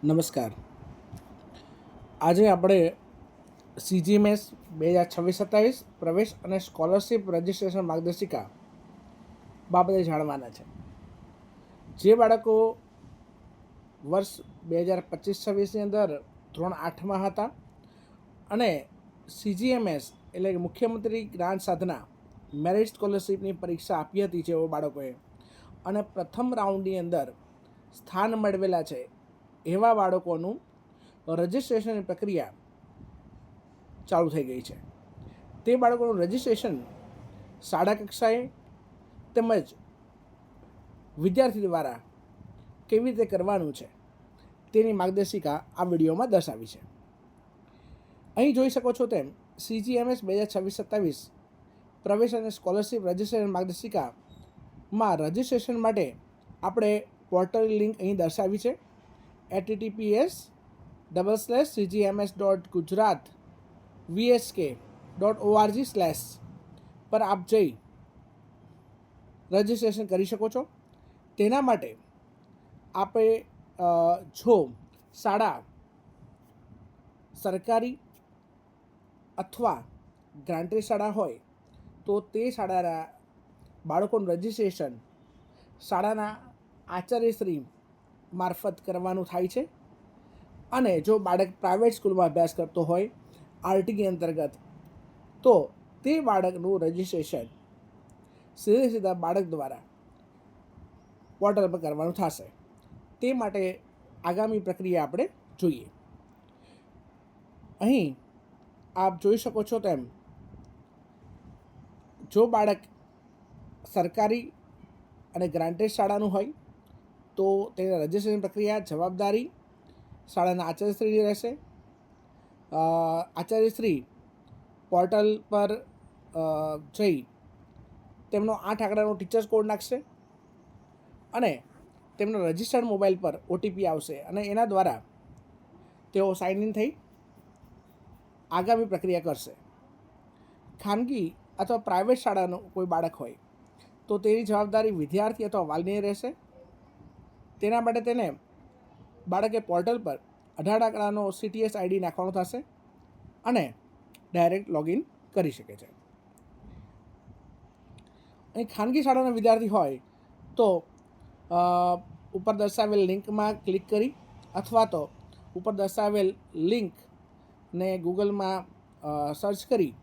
નમસ્કાર. આજે આપણે CGMS 2026-27 પ્રવેશ અને સ્કોલરશિપ રજિસ્ટ્રેશન માર્ગદર્શિકા બાબતે જાણવાના છે. જે બાળકો વર્ષ 2025-26ની અંદર ધોરણ 8માં હતા અને CGMS એટલે કે મુખ્યમંત્રી જ્ઞાન સાધના મેરિટ સ્કોલરશિપની પરીક્ષા આપી હતી જેઓ બાળકોએ અને પ્રથમ રાઉન્ડની અંદર સ્થાન મેળવેલા છે એવા બાળકોનું રજિસ્ટ્રેશનની પ્રક્રિયા ચાલુ થઈ ગઈ છે. તે બાળકોનું રજિસ્ટ્રેશન શાળા કક્ષાએ તેમજ વિદ્યાર્થી દ્વારા કેવી રીતે કરવાનું છે તેની માર્ગદર્શિકા આ વિડીયોમાં દર્શાવી છે. અહીં જોઈ શકો છો તેમ CGMS 2026-27 પ્રવેશ અને સ્કોલરશિપ રજિસ્ટ્રેશન માર્ગદર્શિકામાં રજિસ્ટ્રેશન માટે આપણે પોર્ટલ લિંક અહીં દર્શાવી છે. https://cgms.gujarat.vsk.org/ પર આપ જઈ રજિસ્ટ્રેશન કરી શકો છો. તેના માટે આપણે જો શાળા સરકારી અથવા ગ્રાન્ટેડ શાળા હોય તો તે શાળાના બાળકોનું રજિસ્ટ્રેશન શાળાના આચાર્યશ્રી મારફત કરવાનું થાય છે. અને જો બાળક પ્રાઇવેટ સ્કૂલમાં અભ્યાસ કરતો હોય RTE અંતર્ગત તો તે બાળકનું રજિસ્ટ્રેશન સીધા બાળક દ્વારા પોર્ટલ પર કરવાનું થશે. તે માટે આગામી પ્રક્રિયા આપણે જોઈએ. અહીં આપ જોઈ શકો છો તેમ જો બાળક સરકારી અને ગ્રાન્ટેડ શાળાનું હોય તો તેની રજિસ્ટ્રેશન પ્રક્રિયા જવાબદારી શાળાના આચાર્યશ્રીની રહેશે. આચાર્યશ્રી પોર્ટલ પર જઈ તેમનો 8 આંકડાનો ટીચર્સ કોડ નાખશે અને તેમનો રજિસ્ટર્ડ મોબાઈલ પર OTP આવશે અને એના દ્વારા તેઓ સાઇન ઇન થઈ આગામી પ્રક્રિયા કરશે. ખાનગી અથવા પ્રાઇવેટ શાળાનું કોઈ બાળક હોય તો તેની જવાબદારી વિદ્યાર્થી અથવા વાલીની રહેશે. તેના માટે તેને બાળકે પોર્ટલ પર 18 આંકડાનો CTS ID નાખવાનો થશે અને ડાયરેક્ટ લોગિન કરી શકે છે. અહીં ખાનગી શાળાનો વિદ્યાર્થી હોય તો ઉપર દર્શાવેલ લિંકમાં ક્લિક કરી અથવા તો ઉપર દર્શાવેલ લિંકને ગૂગલમાં સર્ચ કરી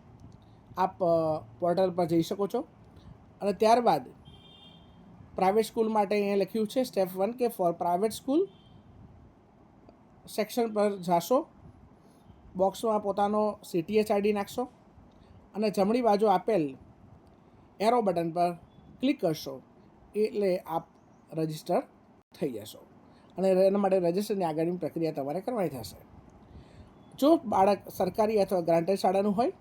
આપ પોર્ટલ પર જઈ શકો છો અને ત્યારબાદ પ્રાઇવેટ સ્કૂલ માટે અહીંયા લખ્યું છે સ્ટેપ 1 કે ફોર પ્રાઇવેટ સ્કૂલ સેક્શન પર જાશો. બોક્સમાં પોતાનો CTS ID નાખશો અને જમણી બાજુ આપેલ એરો બટન પર ક્લિક કરશો એટલે આપ રજિસ્ટર થઈ જશો અને એના માટે રજિસ્ટરની આગળની પ્રક્રિયા તમારે કરવાની થશે. જો બાળક સરકારી અથવા ગ્રાન્ટેડ શાળાનું હોય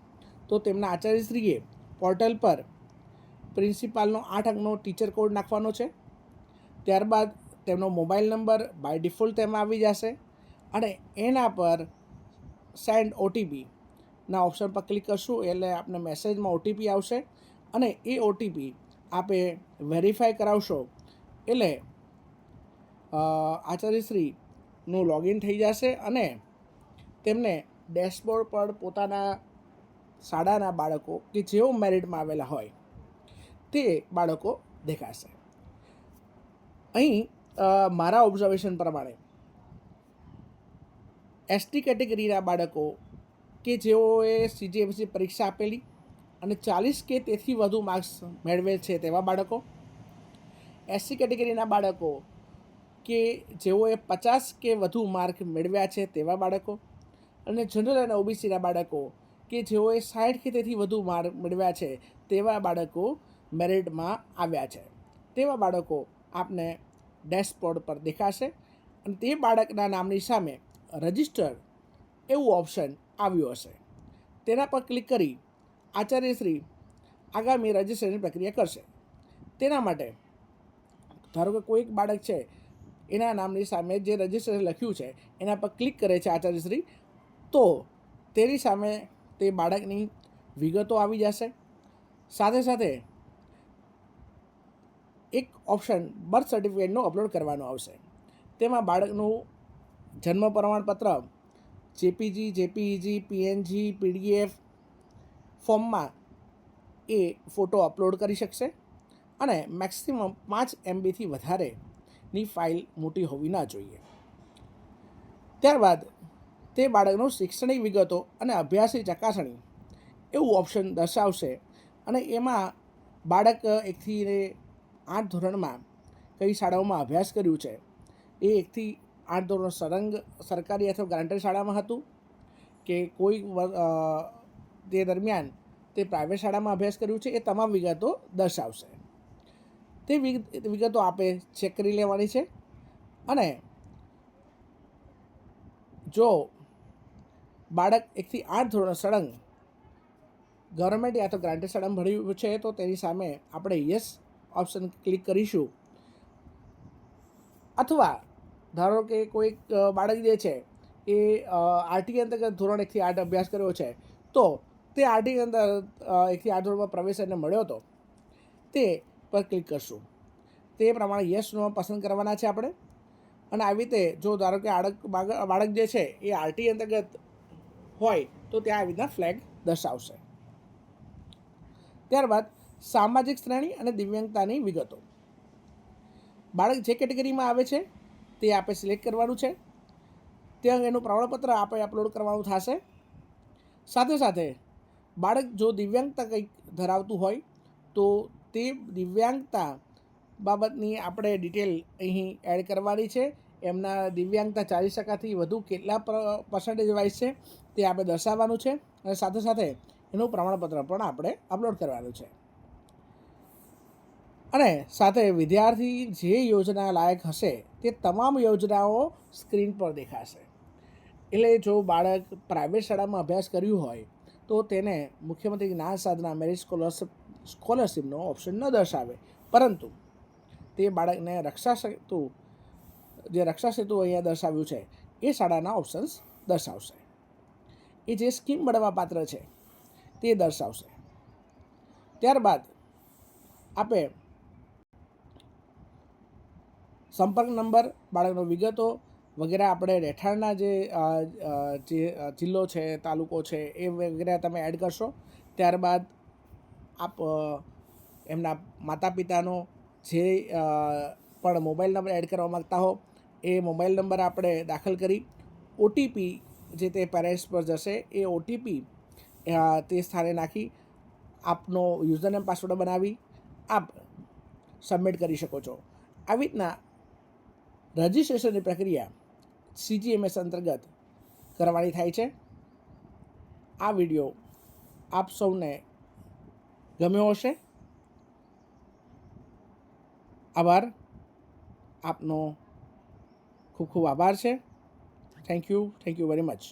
તો તેમના આચાર્યશ્રીએ પોર્ટલ પર પ્રિન્સિપાલનો 8 અંકનો ટીચર કોડ નાખવાનો છે. ત્યારબાદ તેમનો મોબાઈલ નંબર બાય ડિફોલ્ટ તેમાં આવી જશે અને એના પર સેન્ડ OTPના ઓપ્શન પર ક્લિક કરશું એટલે આપને મેસેજમાં OTP આવશે અને એ OTP આપે વેરીફાઈ કરાવશો એટલે આચાર્યશ્રીનું લોગિન થઈ જશે અને તેમને ડેશબોર્ડ પર પોતાના શાળાના બાળકો કે જેઓ મેરિટમાં આવેલા હોય તે બાળકો દેખાશે. અહીં મારા ઓબ્ઝર્વેશન પ્રમાણે ST કેટેગરીના બાળકો કે જેઓએ CGMSની પરીક્ષા આપેલી અને 40 કે તેથી વધુ માર્ક્સ મેળવેલ છે તેવા બાળકો, SC કેટેગરીના બાળકો કે જેઓએ 50 કે વધુ માર્ક મેળવ્યા છે તેવા બાળકો અને જનરલ અને OBCના બાળકો કે જેઓએ 60 કે તેથી વધુ માર્ક મેળવ્યા છે તેવા બાળકો મેરિટમાં આવ્યા છે. તેવા બાળકો આપને ડેશબોર્ડ પર દેખાશે અને તે બાળકના નામની સામે રજિસ્ટર એવું ઓપ્શન આવ્યું હશે. તેના પર ક્લિક કરી આચાર્યશ્રી આગામી રજિસ્ટ્રેશનની પ્રક્રિયા કરશે. તેના માટે ધારો કે કોઈક બાળક છે એના નામની સામે જે રજિસ્ટ્રેશન લખ્યું છે એના પર ક્લિક કરે છે આચાર્યશ્રી તો તેની સામે તે બાળકની વિગતો આવી જશે. સાથે સાથે એક ઓપ્શન બર્થ સર્ટિફિકેટનો અપલોડ કરવાનો આવશે. તેમાં બાળકનું જન્મ પ્રમાણપત્ર જેપીજી, જેપીઈજી, પીએનજી, પીડીએફ ફોર્મમાં એ ફોટો અપલોડ કરી શકશે અને મેક્સિમમ 5 MBથી વધારેની ફાઇલ મોટી હોવી ના જોઈએ. ત્યારબાદ તે બાળકનું શૈક્ષણિક વિગતો અને અભ્યાસની ચકાસણી એવું ઓપ્શન દર્શાવશે અને એમાં બાળક 1થી 8 ધોરણમાં કઈ શાળાઓમાં અભ્યાસ કર્યું છે, એ 1થી 8 ધોરણ સળંગ સરકારી અથવા ગ્રાન્ટેડ શાળામાં હતું કે કોઈ તે દરમિયાન તે પ્રાઇવેટ શાળામાં અભ્યાસ કર્યું છે, એ તમામ વિગતો દર્શાવશે. તે વિગતો આપે ચેક કરી લેવાની છે અને જો બાળક 1થી 8 ધોરણ સળંગ ગવર્મેન્ટ યા તો ગ્રાન્ટેડ શાળામાં ભણ્યું છે તો તેની સામે આપણે યસ ઓપ્શન ક્લિક કરીશું. અથવા ધારો કે કોઈક બાળક જે છે એ આરટી અંતર્ગત ધોરણ 1થી 8 અભ્યાસ કર્યો છે, તો તે આરટી અંદર 1થી 8 ધોરણમાં પ્રવેશ એને મળ્યો હતો, તે પર ક્લિક કરશું. તે પ્રમાણે યસ નો પસંદ કરવાના છે આપણે. અને આવી રીતે જો ધારો કે બાળક જે છે એ આરટી અંતર્ગત હોય તો ત્યાં આવી રીતના ફ્લેગ દર્શાવશે. ત્યારબાદ સામાજિક શ્રેણી અને દિવ્યાંગતાની વિગતો. બાળક જે કેટેગરીમાં આવે છે તે આપણે સિલેક્ટ કરવાનું છે. તે અંગેનું પ્રમાણપત્ર આપણે અપલોડ કરવાનું થશે. સાથે સાથે બાળક જો દિવ્યાંગતા કંઈક ધરાવતું હોય તો તે દિવ્યાંગતા બાબતની આપણે ડિટેલ અહીં એડ કરવાની છે. એમના દિવ્યાંગતા 40% વધુ કેટલા પર્સન્ટેજ વાઇઝ છે તે આપણે દર્શાવવાનું છે અને સાથે સાથે એનું પ્રમાણપત્ર પણ આપણે અપલોડ કરવાનું છે. અને સાથે વિદ્યાર્થી જે યોજના લાયક હશે તે તમામ યોજનાઓ સ્ક્રીન પર દેખાશે. એટલે જો બાળક પ્રાઇવેટ શાળામાં અભ્યાસ કર્યું હોય તો તેને મુખ્યમંત્રી જ્ઞાન સાધના મેરિટ સ્કોલરશીપનો ઓપ્શન ન દર્શાવે, પરંતુ તે બાળકને રક્ષા સેતુ અહીંયા દર્શાવ્યું છે એ શાળાના ઓપ્શન્સ દર્શાવશે. એ જે સ્કીમ મળવા પાત્ર છે તે દર્શાવશે. ત્યારબાદ આપણે સંપર્ક નંબર, બાળકનો વિગતો વગેરે આપણે રહેઠાણના જે જિલ્લો છે, તાલુકો છે એ વગેરે તમે એડ કરશો. ત્યારબાદ આપ એમના માતા પિતાનો જે પણ મોબાઈલ નંબર એડ કરવા માગતા હો એ મોબાઈલ નંબર આપણે દાખલ કરી ઓટીપી જે તે પેરેન્ટ્સ પર જશે એ ઓટીપી તે સ્થાને નાખી આપનો યુઝરનેમ પાસવર્ડ બનાવી આપ સબમિટ કરી શકો છો. આવી રીતના રજિસ્ટ્રેશનની પ્રક્રિયા CGMS અંતર્ગત કરવાની થાય છે. આ વિડીયો આપ સૌને ગમ્યો હશે. આભાર. આપનો ખૂબ ખૂબ આભાર છે. Thank you very much.